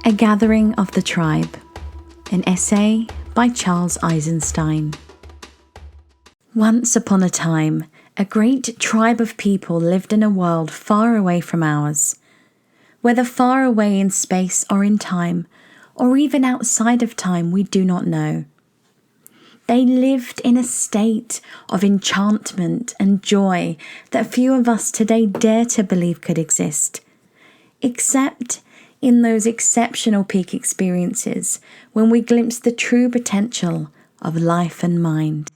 A Gathering of the Tribe, an essay by Charles Eisenstein. Once upon a time, a great tribe of people lived in a world far away from ours. Whether far away in space or in time, or even outside of time, we do not know. They lived in a state of enchantment and joy that few of us today dare to believe could exist, except in those exceptional peak experiences when we glimpse the true potential of life and mind.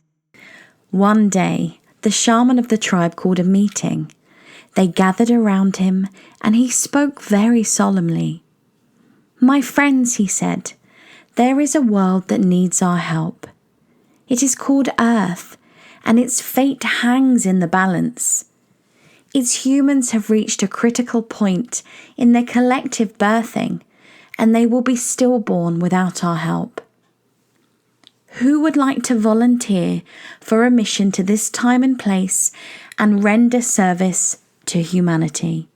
One day, the shaman of the tribe called a meeting. They gathered around him, and he spoke very solemnly. "My friends," he said, "there is a world that needs our help. It is called Earth, and its fate hangs in the balance. Its humans have reached a critical point in their collective birthing, and they will be stillborn without our help. Who would like to volunteer for a mission to this time and place and render service to humanity?"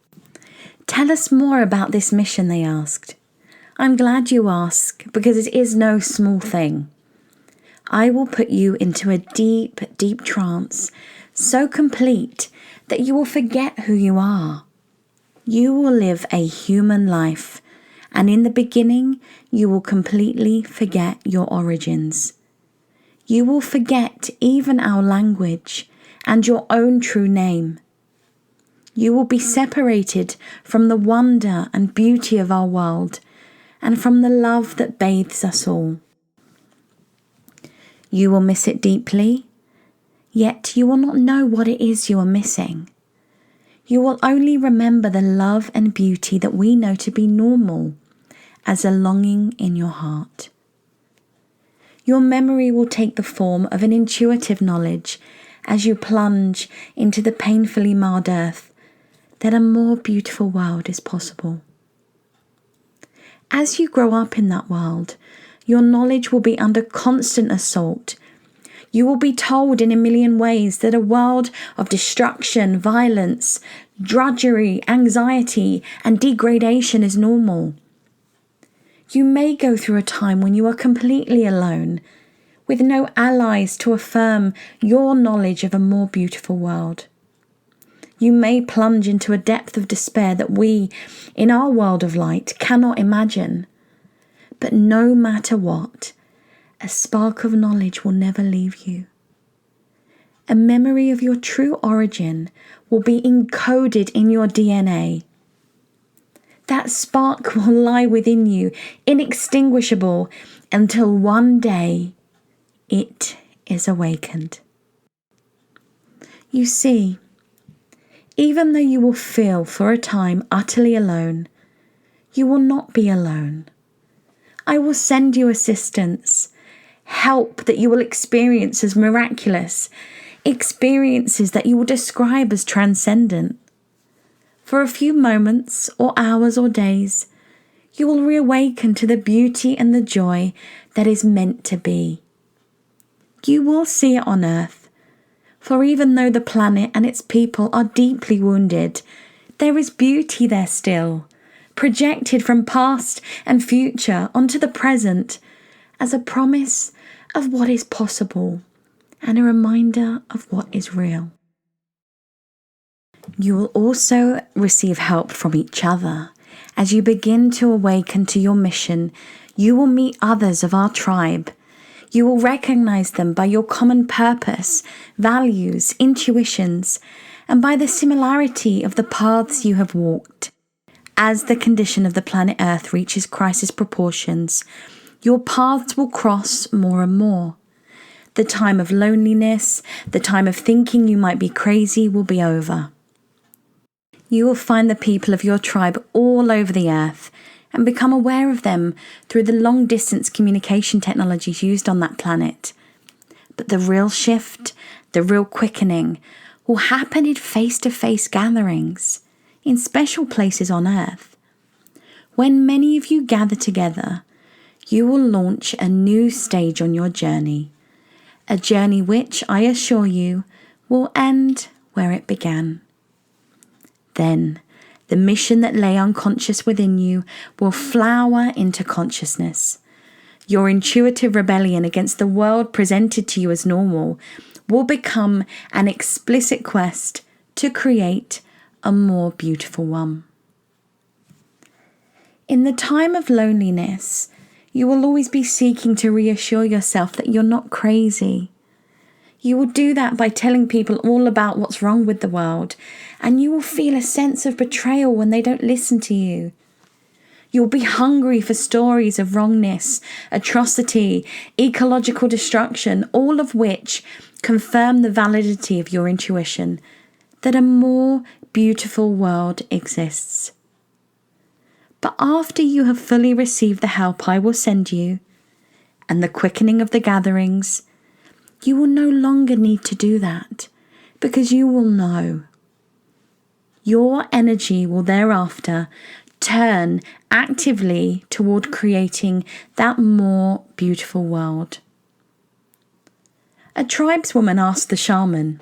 "Tell us more about this mission," they asked. "I'm glad you ask, because it is no small thing. I will put you into a deep, deep trance, so complete that you will forget who you are. You will live a human life, and in the beginning, you will completely forget your origins. You will forget even our language and your own true name. You will be separated from the wonder and beauty of our world and from the love that bathes us all. You will miss it deeply, yet you will not know what it is you are missing. You will only remember the love and beauty that we know to be normal as a longing in your heart. Your memory will take the form of an intuitive knowledge as you plunge into the painfully marred earth that a more beautiful world is possible. As you grow up in that world, your knowledge will be under constant assault. You will be told in a million ways that a world of destruction, violence, drudgery, anxiety, and degradation is normal. You may go through a time when you are completely alone, with no allies to affirm your knowledge of a more beautiful world. You may plunge into a depth of despair that we, in our world of light, cannot imagine. But no matter what, a spark of knowledge will never leave you. A memory of your true origin will be encoded in your DNA. That spark will lie within you, inextinguishable, until one day it is awakened. You see, even though you will feel for a time utterly alone, you will not be alone. I will send you assistance, help that you will experience as miraculous, experiences that you will describe as transcendent. For a few moments or hours or days, you will reawaken to the beauty and the joy that is meant to be. You will see it on Earth, for even though the planet and its people are deeply wounded, there is beauty there still, projected from past and future onto the present as a promise of what is possible and a reminder of what is real. You will also receive help from each other. As you begin to awaken to your mission, you will meet others of our tribe. You will recognize them by your common purpose, values, intuitions, and by the similarity of the paths you have walked. As the condition of the planet Earth reaches crisis proportions, your paths will cross more and more. The time of loneliness, the time of thinking you might be crazy will be over. You will find the people of your tribe all over the earth and become aware of them through the long-distance communication technologies used on that planet. But the real shift, the real quickening, will happen in face-to-face gatherings, in special places on Earth. When many of you gather together, you will launch a new stage on your journey, a journey which, I assure you, will end where it began. Then the mission that lay unconscious within you will flower into consciousness. Your intuitive rebellion against the world presented to you as normal will become an explicit quest to create a more beautiful one. In the time of loneliness, you will always be seeking to reassure yourself that you're not crazy. You will do that by telling people all about what's wrong with the world, and you will feel a sense of betrayal when they don't listen to you. You'll be hungry for stories of wrongness, atrocity, ecological destruction, all of which confirm the validity of your intuition that a more beautiful world exists. But after you have fully received the help I will send you, and the quickening of the gatherings, you will no longer need to do that, because you will know. Your energy will thereafter turn actively toward creating that more beautiful world. A tribeswoman asked the shaman,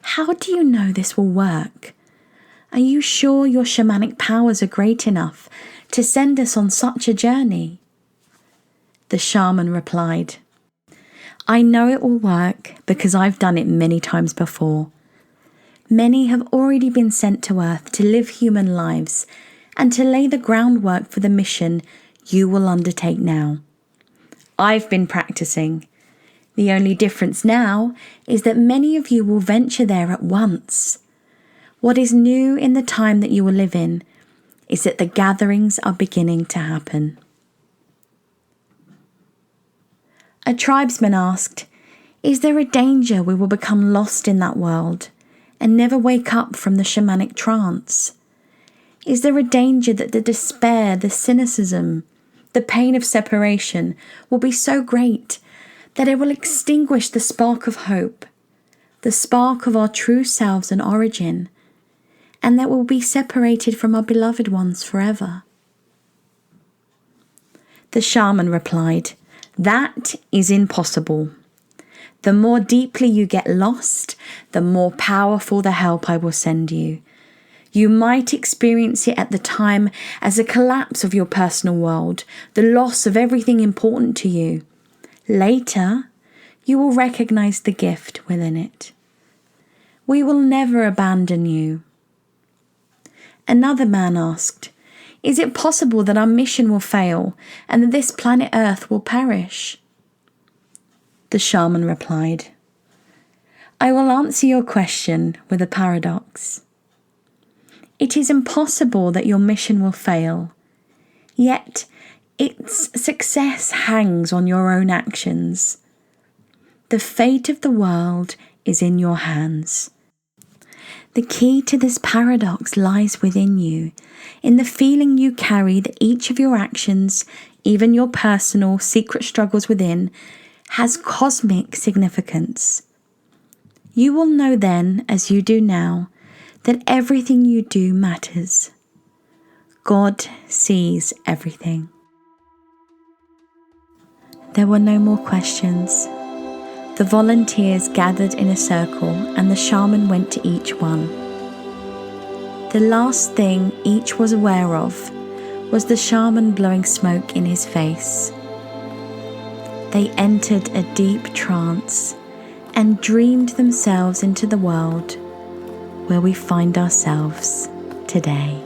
"How do you know this will work? Are you sure your shamanic powers are great enough to send us on such a journey?" The shaman replied, "I know it will work because I've done it many times before. Many have already been sent to Earth to live human lives and to lay the groundwork for the mission you will undertake now. I've been practicing. The only difference now is that many of you will venture there at once. What is new in the time that you will live in is that the gatherings are beginning to happen." A tribesman asked, "Is there a danger we will become lost in that world and never wake up from the shamanic trance? Is there a danger that the despair, the cynicism, the pain of separation will be so great that it will extinguish the spark of hope, the spark of our true selves and origin, and that we'll be separated from our beloved ones forever?" The shaman replied, "That is impossible. The more deeply you get lost, the more powerful the help I will send you. You might experience it at the time as a collapse of your personal world, the loss of everything important to you. Later, you will recognize the gift within it. We will never abandon you." Another man asked, "Is it possible that our mission will fail and that this planet Earth will perish?" The shaman replied, "I will answer your question with a paradox. It is impossible that your mission will fail, yet its success hangs on your own actions. The fate of the world is in your hands." The key to this paradox lies within you, in the feeling you carry that each of your actions, even your personal secret struggles within, has cosmic significance. You will know then, as you do now, that everything you do matters. God sees everything. There were no more questions. The volunteers gathered in a circle and the shaman went to each one. The last thing each was aware of was the shaman blowing smoke in his face. They entered a deep trance and dreamed themselves into the world where we find ourselves today.